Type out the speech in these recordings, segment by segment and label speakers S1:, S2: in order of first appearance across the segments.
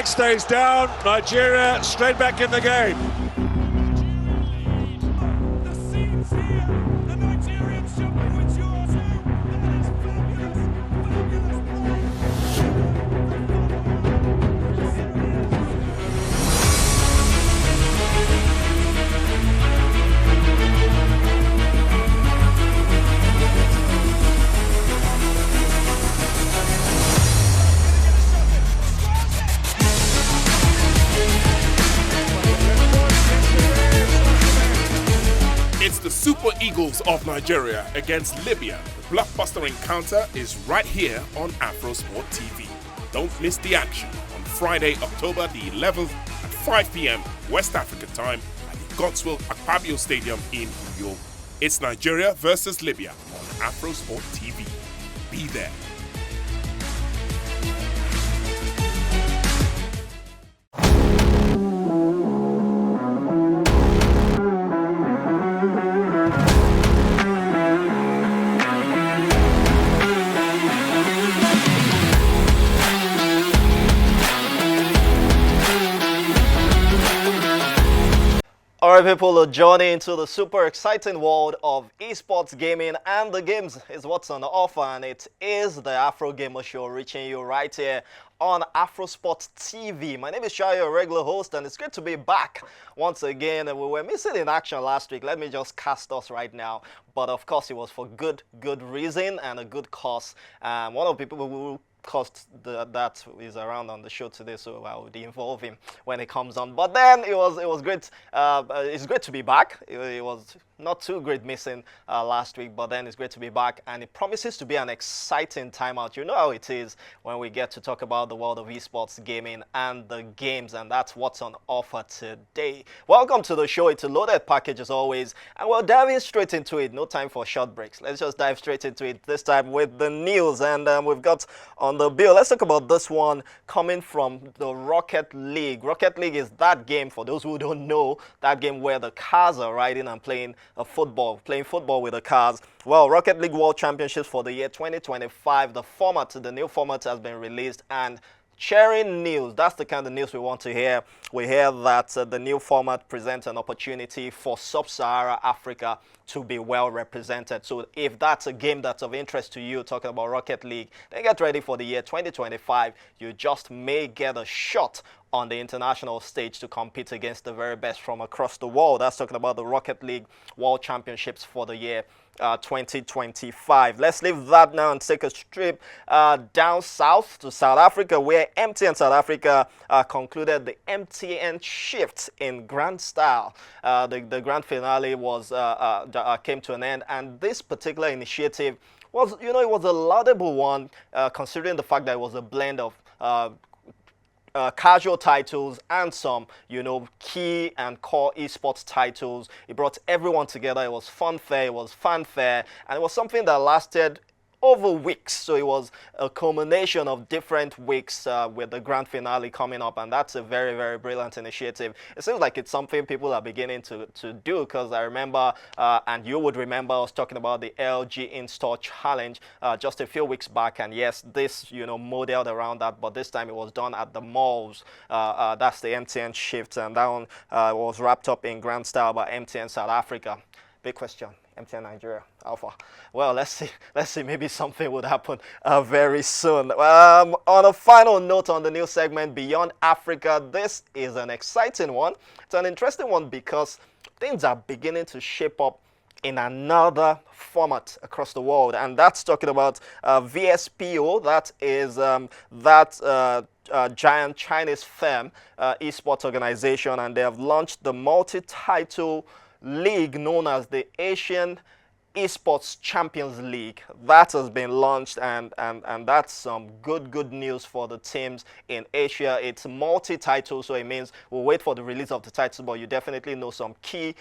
S1: Stays down, Nigeria straight back in the game.
S2: The scenes here, the Nigerians jumping with yours. That is fabulous,
S3: It's the Super Eagles of Nigeria against Libya. The blockbuster encounter is right here on Afrosport TV. Don't miss the action on Friday, October the 11th at 5 p.m. West Africa time at the Godswill Akpabio Stadium in Uyo. It's Nigeria versus Libya on Afrosport TV. Be there.
S4: Alright people, a journey into the super exciting world of esports gaming, and the games is what's on offer, and it is the Afrogamer show reaching you right here on Afrosport TV. My name is Shai, your regular host, and it's great to be back once again. We were missing in action last week. Let me just cast us right now. But of course, it was for good reason and a good cause. One of the people who cost that is around on the show today, so I would involve him when he comes on. But then it was great. It's great to be back. It was not too great missing last week, but then it's great to be back, and it promises to be an exciting time out. You know how it is when we get to talk about the world of esports gaming and the games, and that's what's on offer today. Welcome to the show. It's a loaded package as always, and we're diving straight into it. No time for short breaks. Let's just dive straight into it, this time with the news, and we've got on the bill. Let's talk about this one coming from the Rocket League. Rocket League is that game, for those who don't know, that game where the cars are riding and playing football with the cars. Well, Rocket League World Championships for the year 2025, the new format has been released, and sharing news, that's the kind of news we want to hear. We hear that the new format presents an opportunity for Sub-Sahara Africa to be well represented. So if that's a game that's of interest to you, talking about Rocket League, then get ready for the year 2025. You just may get a shot on the international stage to compete against the very best from across the world. That's talking about the Rocket League World Championships for the year 2025. Let's leave that now and take a trip down south to South Africa, where MTN South Africa concluded the MTN Shift in grand style. The grand finale was came to an end, and this particular initiative was, it was a laudable one, considering the fact that it was a blend of casual titles and some, key and core esports titles. It brought everyone together. It was funfair, it was fanfare, and it was something that lasted over weeks. So it was a culmination of different weeks with the grand finale coming up, and that's a very, very brilliant initiative. It seems like it's something people are beginning to do, because I remember, and you would remember, I was talking about the LG In-Store Challenge just a few weeks back, and yes, this, modeled around that, but this time it was done at the malls. That's the MTN Shift, and that one was wrapped up in grand style by MTN South Africa. Big question. MTN Nigeria Alpha. Well, let's see. Maybe something would happen very soon. On a final note on the new segment, Beyond Africa, this is an exciting one. It's an interesting one because things are beginning to shape up in another format across the world, and that's talking about VSPO. That is giant Chinese firm, esports organization, and they have launched the multi-title league known as the Asian Esports Champions League. That has been launched, and that's some good news for the teams in Asia. It's multi-title, so it means we'll wait for the release of the title, but you definitely know some key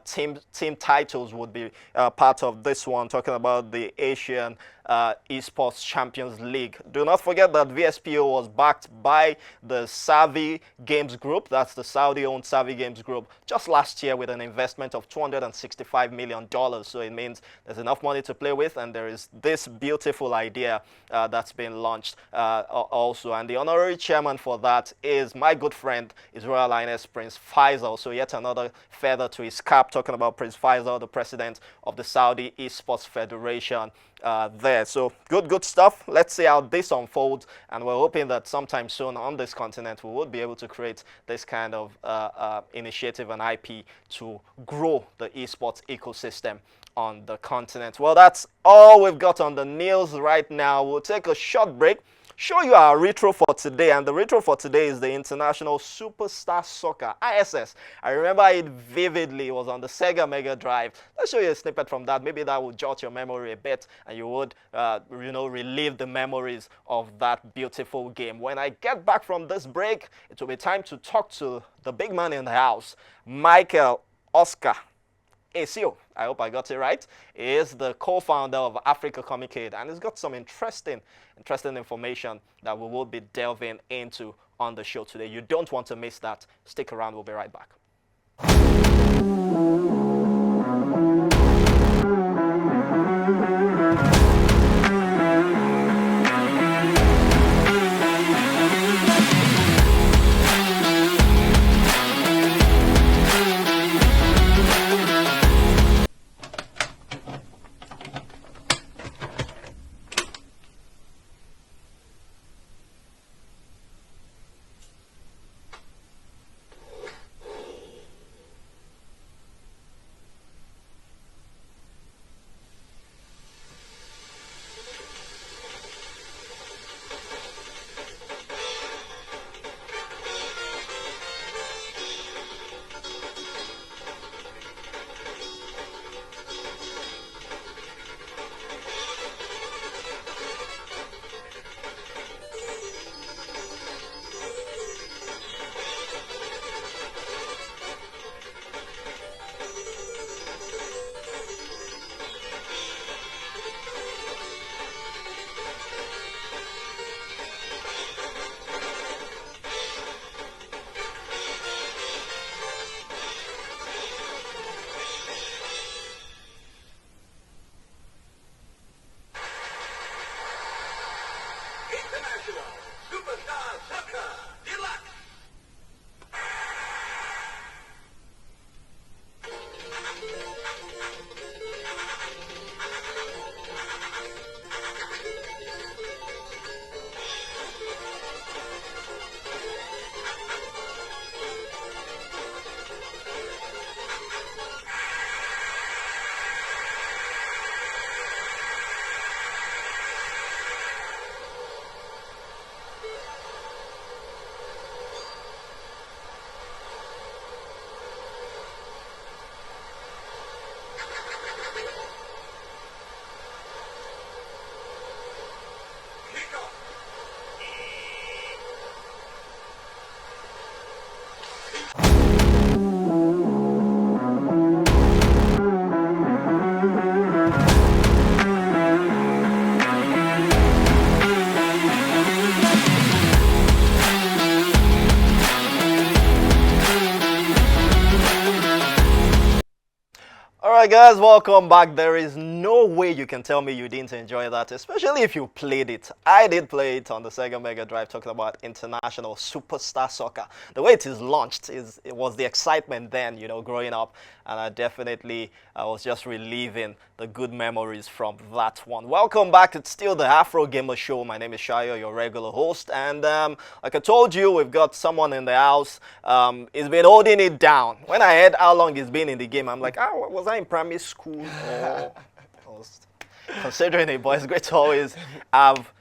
S4: team titles would be part of this one, talking about the Asian Esports Champions League. Do not forget that VSPO was backed by the Savvy Games Group, that's the Saudi-owned Savvy Games Group, just last year with an investment of $265 million. So it means there's enough money to play with, and there is this beautiful idea that's been launched also. And the honorary chairman for that is my good friend, His Royal Highness Prince Faisal. So yet another feather to his cap, talking about Prince Faisal, the president of the Saudi Esports Federation there. So good stuff. Let's see how this unfolds, and we're hoping that sometime soon on this continent we would be able to create this kind of initiative and IP to grow the esports ecosystem on the continent. Well, that's all we've got on the news right now. We'll take a short break, show you our retro for today, and the retro for today is the International Superstar Soccer, ISS. I remember it vividly. It was on the Sega Mega Drive. Let's show you a snippet from that. Maybe that will jot your memory a bit, and you would relive the memories of that beautiful game. When I get back from this break, it will be time to talk to the big man in the house, Michael Oscar ACO. I hope I got it right. He is the co-founder of Africa Communicate, and he's got some interesting information that we will be delving into on the show today. You don't want to miss that. Stick around. We'll be right back. Alright guys, welcome back. There is no way you can tell me you didn't enjoy that, especially if you played it. I did play it on the Sega Mega Drive, talking about International Superstar Soccer. The way it is launched, it was the excitement then, growing up, and I was just reliving the good memories from that one. Welcome back. It's still the Afrogamer show. My name is Shayo, your regular host, and like I told you, we've got someone in the house. He's been holding it down. When I heard how long he's been in the game, I'm like, was I in primary school? Considering it, but it's great to always have,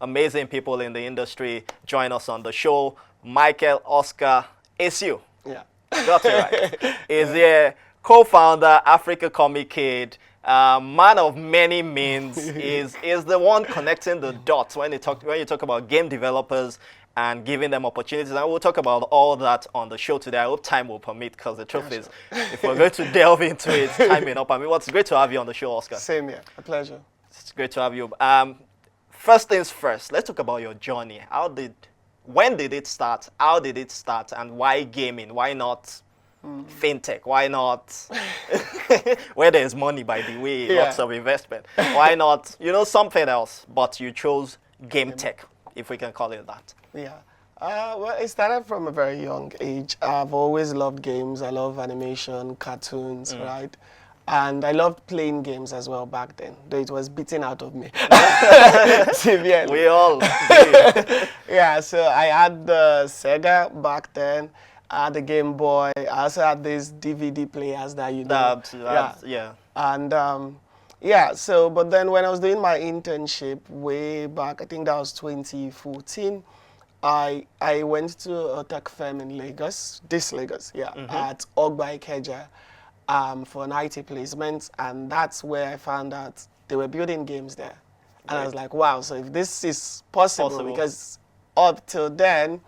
S4: amazing people in the industry join us on the show. Michael Oscar ACO.
S5: Yeah.
S4: Got it right. Is a co-founder, Africa Communicate, man of many means, is the one connecting the dots when you talk about game developers and giving them opportunities. And we'll talk about all that on the show today. I hope time will permit, because the truth is, if we're going to delve into it, time may not permit. Well, it's great to have you on the show, Oscar.
S5: Same here. A pleasure.
S4: It's great to have you. First things first, let's talk about your journey. When did it start? How did it start? And why gaming? Why not fintech? Why not where there's money, by the way, lots of investment? Why not, something else? But you chose game tech, if we can call it that.
S5: Yeah. Well, it started from a very young age. I've always loved games. I love animation, cartoons, right? And I loved playing games as well back then, though it was beaten out of me. Severely.
S4: We all did.
S5: Yeah, so I had the Sega back then. I had the Game Boy. I also had these DVD players that you know.
S4: Yeah.
S5: And but then when I was doing my internship way back, I think that was 2014, I went to a tech firm in Lagos, at Ogba Ikeja, for an IT placement, and that's where I found out they were building games there. And I was like, wow, so if this is possible, because up till then,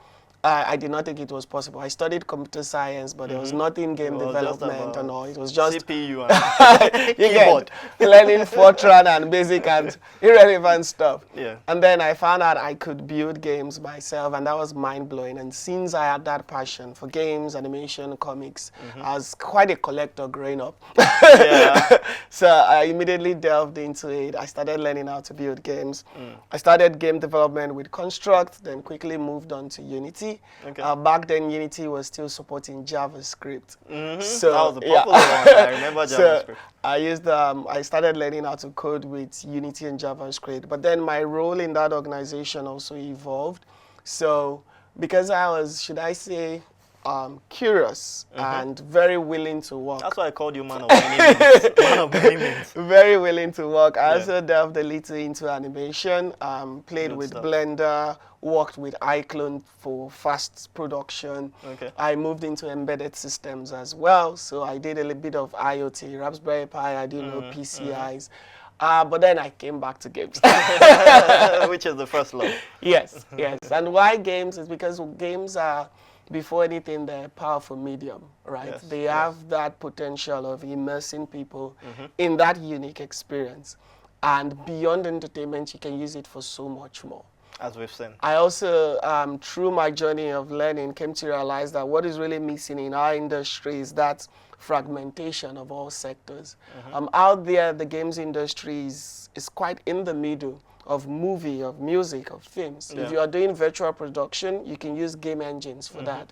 S5: I did not think it was possible. I studied computer science, but there was nothing game development and all. It was just
S4: CPU and
S5: keyboard. Learning Fortran and basic and irrelevant stuff.
S4: Yeah.
S5: And then I found out I could build games myself, and that was mind-blowing. And since I had that passion for games, animation, comics, I was quite a collector growing up. So I immediately delved into it. I started learning how to build games. I started game development with Construct, then quickly moved on to Unity. Back then, Unity was still supporting JavaScript. So
S4: that was the popular one. I remember JavaScript.
S5: So I started learning how to code with Unity and JavaScript. But then my role in that organization also evolved. So because I was, should I say, curious and very willing to work.
S4: That's why I called you man of many means. Man of many means.
S5: Very willing to work. I also delved a little into animation, played with
S4: stuff.
S5: Blender, worked with iClone for fast production. I moved into embedded systems as well, so I did a little bit of IoT, Raspberry Pi, I didn't know PCIs. But then I came back to games.
S4: Which is the first love.
S5: Yes. And why games is because games are, before anything, they're a powerful medium, right?
S4: Yes,
S5: they have that potential of immersing people in that unique experience. And beyond entertainment, you can use it for so much more.
S4: As we've seen.
S5: I also, through my journey of learning, came to realize that what is really missing in our industry is that fragmentation of all sectors. Out there, the games industry is quite in the middle of movie, of music, of films. If you are doing virtual production, you can use game engines for that.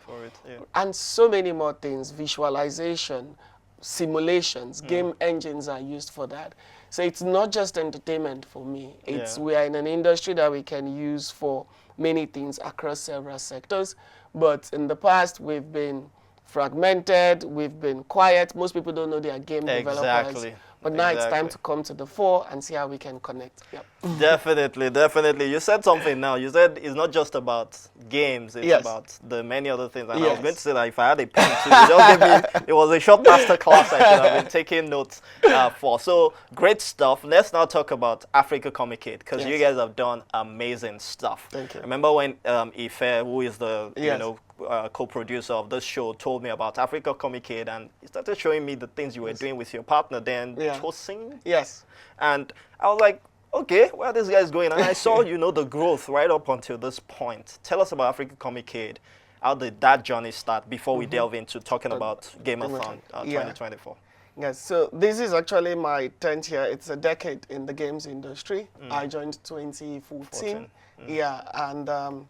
S5: And so many more things, visualization, simulations, game engines are used for that. So it's not just entertainment for me. We are in an industry that we can use for many things across several sectors. But in the past, we've been fragmented, we've been quiet. Most people don't know they are game developers. But now it's time to come to the fore and see how we can connect.
S4: Definitely. You said something now. You said it's not just about games, it's about the many other things. And I was going to say that if I had a pen too, you just gave me, it was a short master class I should have been taking notes for. So great stuff. Let's now talk about Africa Communicate, because you guys have done amazing stuff.
S5: Thank you.
S4: Remember when Ife, who is the co-producer of this show, told me about Africa Communicate, and he started showing me the things you were doing with your partner then, Chosin. And I was like, okay, where are these guys going? And I saw, the growth right up until this point. Tell us about Africa Communicate. How did that journey start before we delve into talking about Gameathon 2024?
S5: Yes, so this is actually my 10th year. It's a decade in the games industry. I joined 2014. And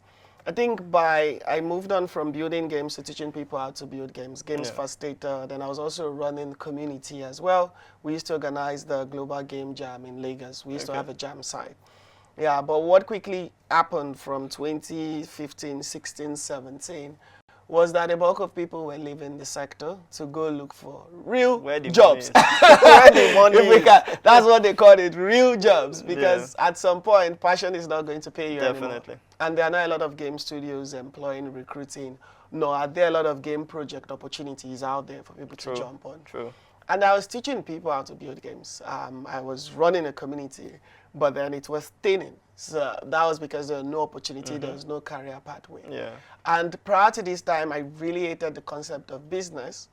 S5: I think I moved on from building games to teaching people how to build games facilitator. Then I was also running community as well. We used to organize the Global Game Jam in Lagos. We used to have a jam site. But what quickly happened from 2015, 16, 17 was that a bulk of people were leaving the sector to go look for real jobs.
S4: Where the money
S5: that's what they call it, real jobs. Because at some point, passion is not going to pay you anymore. And there are not a lot of game studios employing, recruiting, nor are there a lot of game project opportunities out there for people to jump on. And I was teaching people how to build games. I was running a community, but then it was thinning. So that was because there was no opportunity, there was no career pathway. And prior to this time, I really hated the concept of business.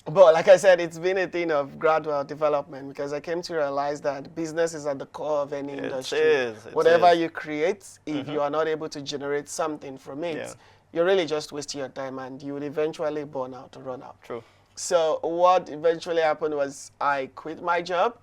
S5: But like I said, it's been a thing of gradual development because I came to realize that business is at the core of any industry.
S4: It
S5: Whatever
S4: is.
S5: you create, if you are not able to generate something from it,
S4: Yeah.
S5: you're really just wasting your time and you will eventually burn out or run out.
S4: True.
S5: So what eventually happened was I quit my job,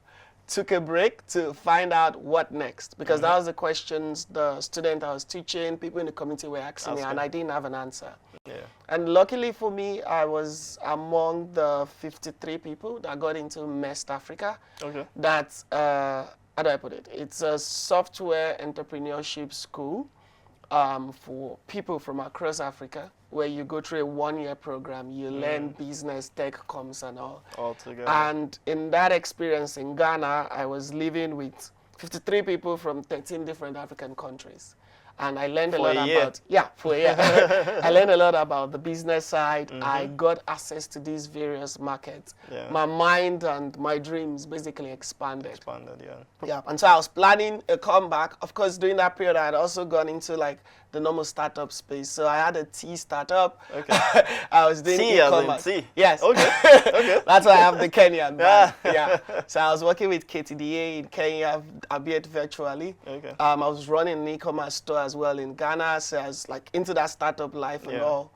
S5: took a break to find out what next because that was the questions the student I was teaching, people in the community were asking me, and I didn't have an answer.
S4: Yeah.
S5: And luckily for me, I was among the 53 people that got into MEST Africa.
S4: Okay.
S5: That's, how do I put it? It's a software entrepreneurship school for people from across Africa, where you go through a one-year program, you learn business, tech, comms, and all.
S4: All together.
S5: And in that experience in Ghana, I was living with 53 people from 13 different African countries. And I learned
S4: For
S5: a lot
S4: a year?
S5: about, yeah, for a year. I learned a lot about the business side. I got access to these various markets.
S4: Yeah.
S5: My mind and my dreams basically expanded.
S4: Expanded, yeah.
S5: Yeah, and so I was planning a comeback. Of course, during that period, I had also gone into like the normal startup space. So I had a tea startup.
S4: Okay.
S5: I was doing
S4: Tea as in
S5: e-commerce.
S4: tea?
S5: Yes.
S4: Okay. Okay.
S5: That's why I have the Kenyan brand. Yeah. So I was working with KTDA in Kenya, albeit virtually.
S4: Okay.
S5: I was running an e-commerce store as well in Ghana. So I was like into that startup life and
S4: Yeah.
S5: all.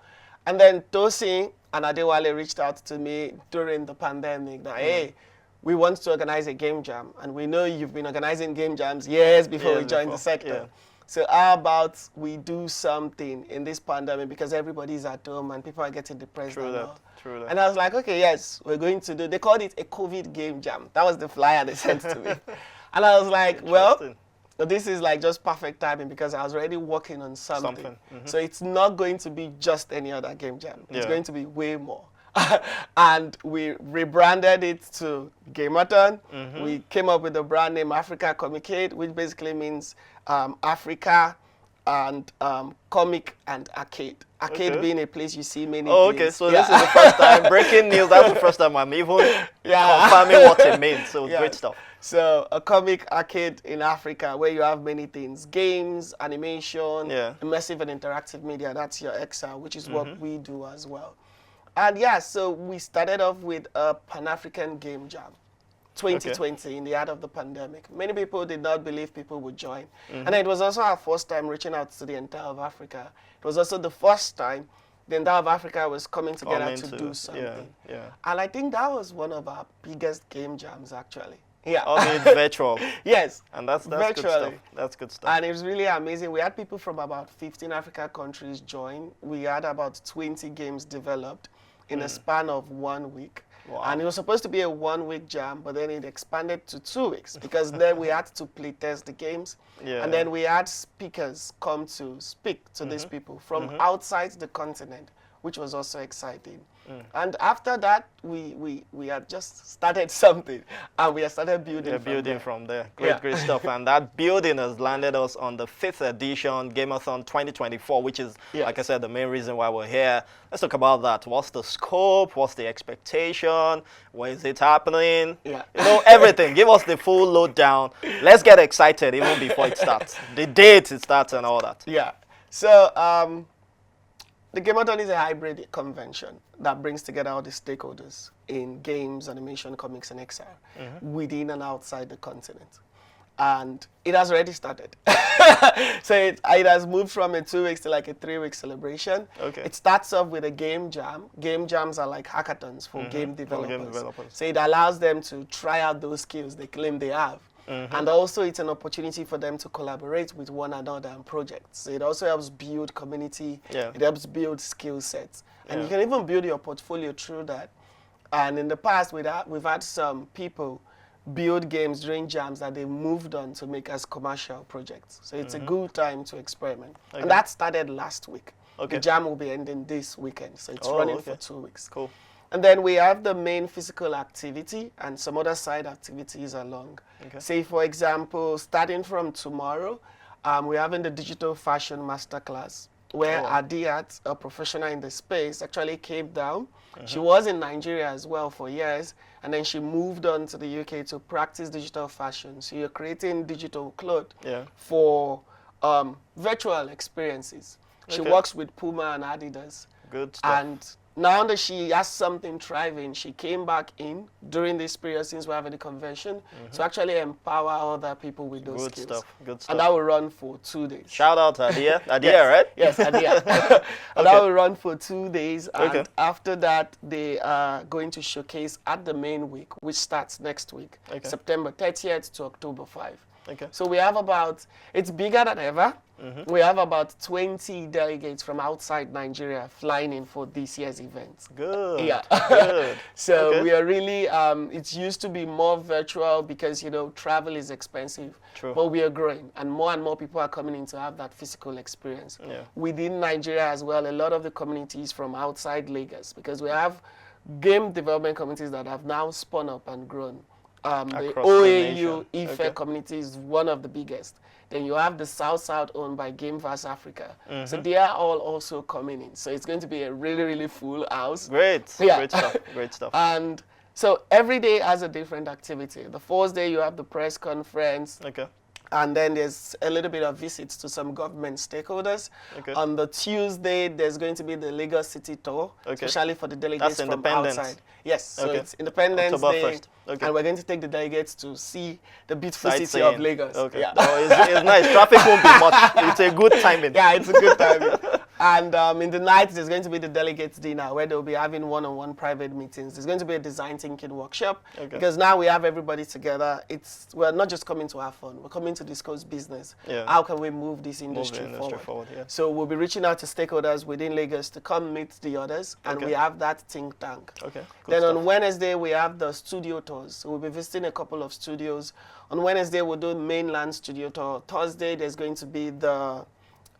S5: And then Tosin and Adewale reached out to me during the pandemic that, hey, we want to organize a game jam. And we know you've been organizing game jams years before
S4: Years
S5: we joined
S4: before,
S5: the sector.
S4: yeah.
S5: So how about we do something in this pandemic because everybody's at home and people are getting depressed
S4: True
S5: and
S4: that.
S5: all.
S4: True that.
S5: And I was like, okay, yes, we're going to do. They called it a COVID game jam. That was the flyer they sent to me. And I was like, well,
S4: Interesting.
S5: this is like just perfect timing because I was already working on something.
S4: Something,
S5: So it's not going to be just any other game jam. It's
S4: Yeah.
S5: going to be way more. And we rebranded it to Gamerton. We came up with the brand name Africa Communicate, which basically means Africa and comic and arcade. Arcade
S4: Okay.
S5: being a place you see many
S4: Oh,
S5: things.
S4: okay. So this is the first time. Breaking news. That's the first time I'm even confirming what it means. So
S5: Yeah.
S4: great stuff.
S5: So a comic arcade in Africa where you have many things, games, animation,
S4: Yeah.
S5: immersive and interactive media. That's your XR, which is what we do as well. And yeah, so we started off with a Pan-African game jam. 2020 in the heart of the pandemic. Many people did not believe people would join. And it was also our first time reaching out to the entire of Africa. It was also the first time the entire of Africa was coming together
S4: Coming
S5: to do something.
S4: Yeah.
S5: And I think that was one of our biggest game jams actually. Yeah.
S4: Albeit virtual.
S5: Yes.
S4: And that's good stuff.
S5: Virtually.
S4: That's good stuff.
S5: And it was really amazing. We had people from about 15 Africa countries join. We had about 20 games developed in a span of 1 week.
S4: Wow.
S5: And it was supposed to be a 1 week jam, but then it expanded to 2 weeks because then we had to play test the games.
S4: Yeah.
S5: And then we had speakers come to speak to these people from outside the continent, which was also exciting. And after that, we had just started something, and we had started building.
S4: We're
S5: from
S4: building
S5: there.
S4: from there. Great,
S5: Yeah.
S4: great stuff. And that building has landed us on the 5th edition Gamerthon 2024, which is,
S5: Yes.
S4: like I said, the main reason why we're here. Let's talk about that. What's the scope? What's the expectation? Where is it happening?
S5: Yeah.
S4: You know, everything. Give us the full lowdown. Let's get excited even before it starts. The date it starts and all that.
S5: Yeah. So the Gamerthon is a hybrid convention that brings together all the stakeholders in games, animation, comics, and XR within and outside the continent. And it has already started. So it has moved from a 2 weeks to like a 3 week celebration.
S4: Okay.
S5: It starts off with a game jam. Game jams are like hackathons for game developers.
S4: developers.
S5: So it allows them to try out those skills they claim they have. And also it's an opportunity for them to collaborate with one another on projects. So it also helps build community.
S4: Yeah.
S5: It helps build skill sets. And
S4: Yeah.
S5: you can even build your portfolio through that. And in the past, we've had some people build games during jams that they moved on to make as commercial projects. So it's a good time to experiment.
S4: Okay.
S5: And that started last week.
S4: Okay.
S5: The jam will be ending this weekend. So it's
S4: Oh,
S5: running
S4: okay.
S5: for 2 weeks.
S4: Cool.
S5: And then we have the main physical activity and some other side activities along.
S4: Okay.
S5: Say, for example, starting from tomorrow, we're having the digital fashion masterclass where
S4: Oh.
S5: Adiat, a professional in the space, actually came down. She was in Nigeria as well for years, and then she moved on to the UK to practice digital fashion. So you're creating digital clothes
S4: Yeah.
S5: for virtual experiences. She
S4: Okay.
S5: works with Puma and Adidas.
S4: Good stuff.
S5: And now that she has something thriving, she came back in during this period since we're having the convention to actually empower other people with those
S4: Good
S5: skills.
S4: stuff. Good stuff.
S5: And that will run for 2 days.
S4: Shout out to Adia. Adia, right?
S5: Yes, Adia. And that will run for 2 days. And
S4: Okay.
S5: after that, they are going to showcase at the main week, which starts next week,
S4: Okay.
S5: September 30th to October 5.
S4: Okay.
S5: So we have about, it's bigger than ever. We have about 20 delegates from outside Nigeria flying in for this year's event.
S4: Good.
S5: Yeah.
S4: Good.
S5: So
S4: Okay.
S5: we are really, it used to be more virtual because, you know, travel is expensive.
S4: True.
S5: But we are growing and more people are coming in to have that physical experience.
S4: Yeah.
S5: Within Nigeria as well, a lot of the communities from outside Lagos, because we have game development communities that have now spun up and grown. The
S4: Across the
S5: OAU
S4: nation.
S5: IFE
S4: Okay.
S5: community is one of the biggest. Then you have the South owned by Gameverse Africa. So they are all also coming in. So it's going to be a really full house.
S4: Great.
S5: Yeah.
S4: Great stuff. Great stuff.
S5: And so every day has a different activity. The first day you have the press conference.
S4: Okay.
S5: And then there's a little bit of visits to some government stakeholders.
S4: Okay.
S5: On the Tuesday, there's going to be the Lagos City tour,
S4: Okay.
S5: especially for the delegates from
S4: Independence.
S5: outside. Yes, so
S4: Okay.
S5: it's Independence
S4: October
S5: Day,
S4: 1st. Okay.
S5: and we're going to take the delegates to see the beautiful city
S4: Sightseeing.
S5: of Lagos.
S4: Okay.
S5: Yeah.
S4: Oh, it's nice. Traffic won't be much. It's a good timing.
S5: Yeah, it's a good time. And in the night, there's going to be the delegates dinner where they'll be having one-on-one private meetings. There's going to be a design thinking workshop because now we have everybody together. We're not just coming to have fun. We're coming to discuss business.
S4: Yeah.
S5: How can we move this industry,
S4: forward, yeah.
S5: So we'll be reaching out to stakeholders within Lagos to come meet the others, and
S4: Okay.
S5: we have that think tank.
S4: Okay. Good
S5: Then
S4: stuff.
S5: on Wednesday, we have the studio tours. So we'll be visiting a couple of studios. On Wednesday, we'll do mainland studio tour. Thursday, there's going to be the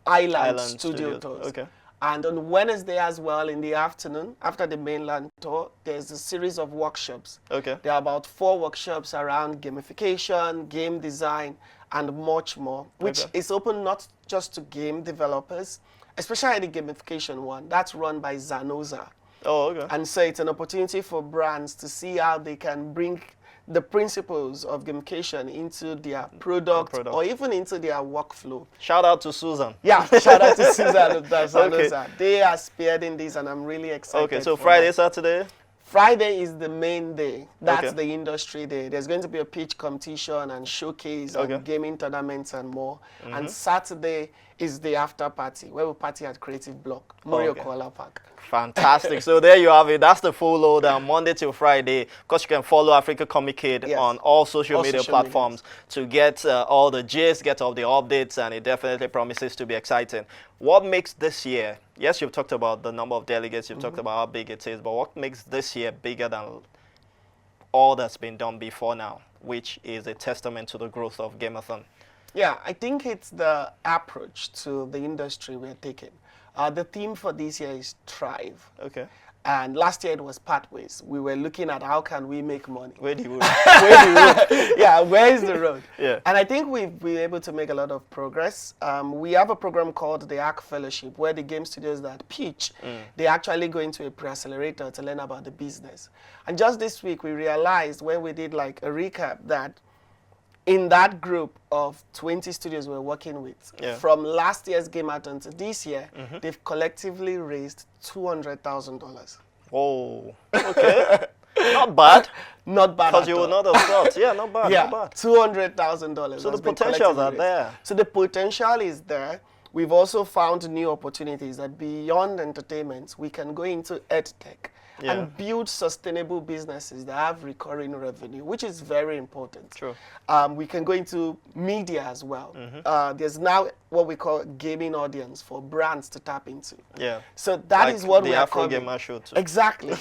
S5: Island studio
S4: studios.
S5: tours.
S4: Okay.
S5: And on Wednesday as well, in the afternoon, after the mainland tour, there's a series of workshops.
S4: Okay.
S5: There are about 4 workshops around gamification, game design, and much more, which
S4: Okay.
S5: is open not just to game developers, especially the gamification one. That's run by Zanoza.
S4: Oh, okay.
S5: And so it's an opportunity for brands to see how they can bring the principles of gamification into their product or even into their workflow.
S4: Shout out to Susan.
S5: Yeah, shout out to Susan of Zanoza.
S4: Okay.
S5: They are spearheading this, and I'm really excited.
S4: Okay, so
S5: for
S4: Friday,
S5: that.
S4: Saturday?
S5: Friday is the main day. That's
S4: Okay.
S5: the industry day. There's going to be a pitch competition and showcase
S4: Okay.
S5: and gaming tournaments and more. And Saturday is the after party, where we party at Creative Block, Mario
S4: Okay.
S5: Koala Park.
S4: Fantastic. So there you have it. That's the full load Monday till Friday. Of course, you can follow Africa Comic Kid
S5: Yes.
S4: on all social
S5: All
S4: media
S5: social
S4: platforms to get all the gist, get all the updates, and it definitely promises to be exciting. What makes this year, yes, you've talked about the number of delegates, you've talked about how big it is, but what makes this year bigger than all that's been done before now, which is a testament to the growth of Gameathon?
S5: Yeah, I think it's the approach to the industry we're taking. The theme for this year is Thrive.
S4: Okay.
S5: And last year it was Pathways. We were looking at how can we make money.
S4: Where do you
S5: Yeah, where is the road?
S4: Yeah.
S5: And I think we've been able to make a lot of progress. We have a program called the ARC Fellowship, where the game studios that pitch, they actually go into a pre-accelerator to learn about the business. And just this week, we realized when we did like a recap that in that group of 20 studios we're working with,
S4: Yeah.
S5: from last year's Gameathon to this year, they've collectively raised $200,000.
S4: Whoa. Okay. Not bad.
S5: Not bad
S4: Because
S5: at
S4: you
S5: all.
S4: would not have thought. Yeah, not bad.
S5: Yeah,
S4: Not bad.
S5: $200,000.
S4: So the
S5: has been
S4: potentials are
S5: collectively
S4: there.
S5: raised. So the potential is there. We've also found new opportunities that beyond entertainment, we can go into EdTech and build sustainable businesses that have recurring revenue, which is very important.
S4: True.
S5: We can go into media as well. There's now what we call gaming audience for brands to tap into.
S4: Yeah.
S5: So that
S4: Like
S5: is what
S4: the
S5: we are coming.
S4: Afrogamer show too.
S5: Exactly.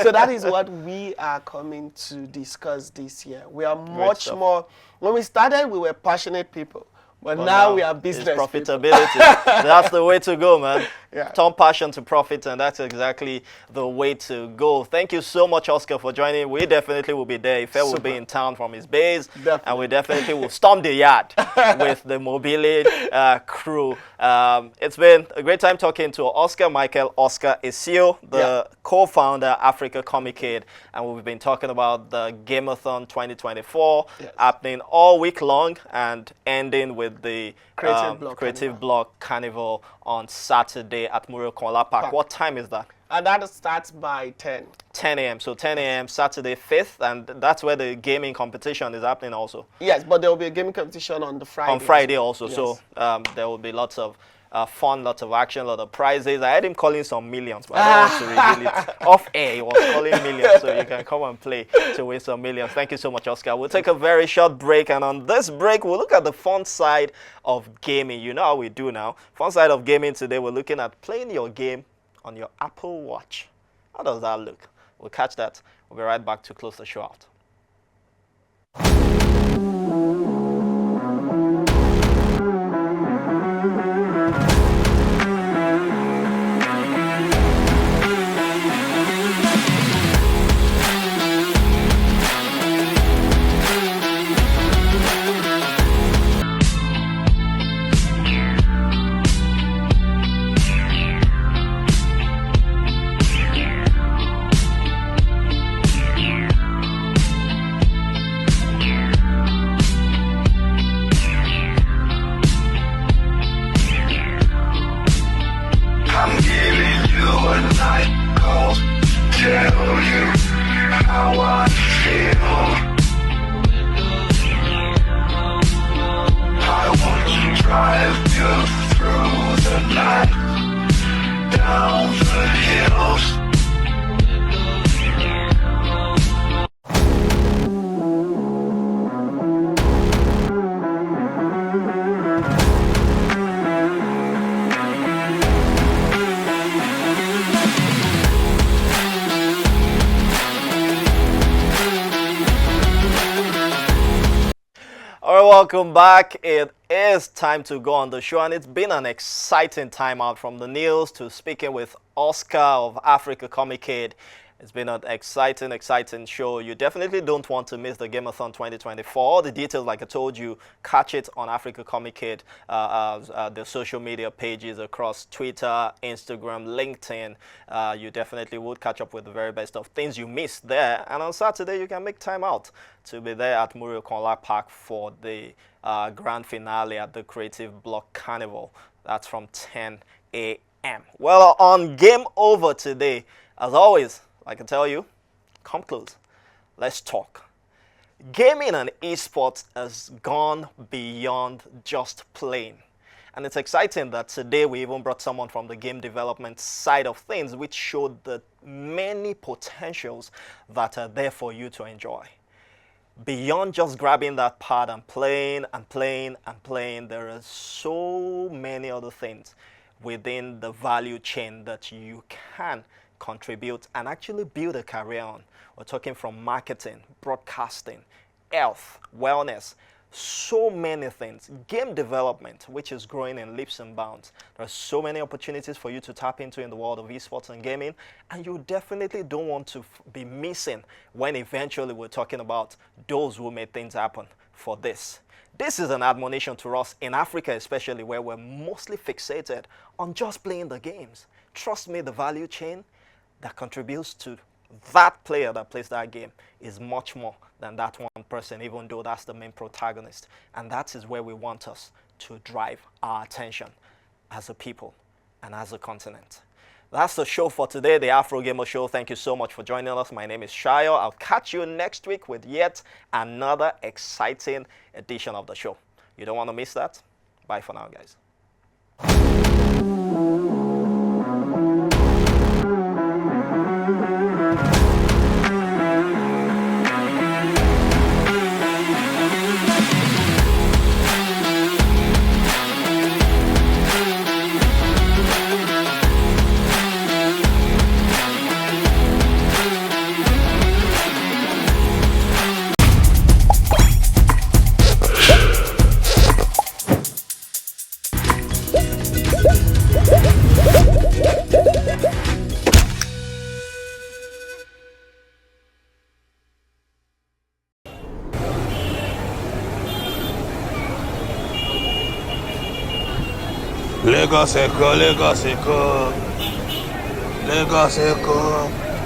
S5: So that is what we are coming to discuss this year. We are much
S4: stuff.
S5: more. When we started, we were passionate people. But now we are
S4: it's
S5: business people.
S4: profitability. That's the way to go, man.
S5: Yeah.
S4: Turn passion to profit, and that's exactly the way to go. Thank you so much, Oscar, for joining. We definitely will be there. Ife will be in town from his base,
S5: Definitely.
S4: and we definitely will storm the yard with the Mobile crew. It's been a great time talking to Oscar Michael Isio, the co-founder Africa Comic Kid, and we've been talking about the Gameathon 2024 happening all week long and ending with the
S5: Creative Block
S4: Block Carnival on Saturday at Muriel Kola Park. What time is that?
S5: And that starts by 10.
S4: 10 a.m. So 10 a.m. Saturday 5th, and that's where the gaming competition is happening also.
S5: Yes, but there will be a gaming competition on the Friday.
S4: On Friday also.
S5: Yes.
S4: So there will be lots of fun, lots of action, lots of prizes. I had him calling some millions, but I don't want to reveal it. Off air, he was calling millions, so you can come and play to win some millions. Thank you so much, Oscar. We'll take a very short break, and on this break, we'll look at the fun side of gaming. You know how we do now. Fun side of gaming today, we're looking at playing your game on your Apple Watch. How does that look? We'll catch that. We'll be right back to close the show out. Welcome back. It is time to go on the show, and it's been an exciting time out from the news to speaking with Oscar of Africa Comicade. It's been an exciting show. You definitely don't want to miss the Gameathon 2024. All the details, like I told you, catch it on Africa Comicade, the social media pages across Twitter, Instagram, LinkedIn. You definitely would catch up with the very best of things you missed there. And on Saturday, you can make time out to be there at Muriel Kola Park for the grand finale at the Creative Block Carnival. That's from 10 a.m. Well, on Game Over today, as always, I can tell you, come close. Let's talk. Gaming and esports has gone beyond just playing. And it's exciting that today we even brought someone from the game development side of things, which showed the many potentials that are there for you to enjoy. Beyond just grabbing that pad and playing and playing and playing, there are so many other things within the value chain that you can contribute and actually build a career on. We're talking from marketing, broadcasting, health, wellness, so many things. Game development, which is growing in leaps and bounds. There are so many opportunities for you to tap into in the world of esports and gaming, and you definitely don't want to be missing when eventually we're talking about those who made things happen for this. This is an admonition to us in Africa, especially where we're mostly fixated on just playing the games. Trust me, the value chain that contributes to that player that plays that game is much more than that one person, even though that's the main protagonist. And that is where we want us to drive our attention as a people and as a continent. That's the show for today, the Afrogamer Show. Thank you so much for joining us. My name is Shayo. I'll catch you next week with yet another exciting edition of the show. You don't want to miss that? Bye for now, guys.
S6: Lagos Echo, Lagos Echo, Lagos Echo.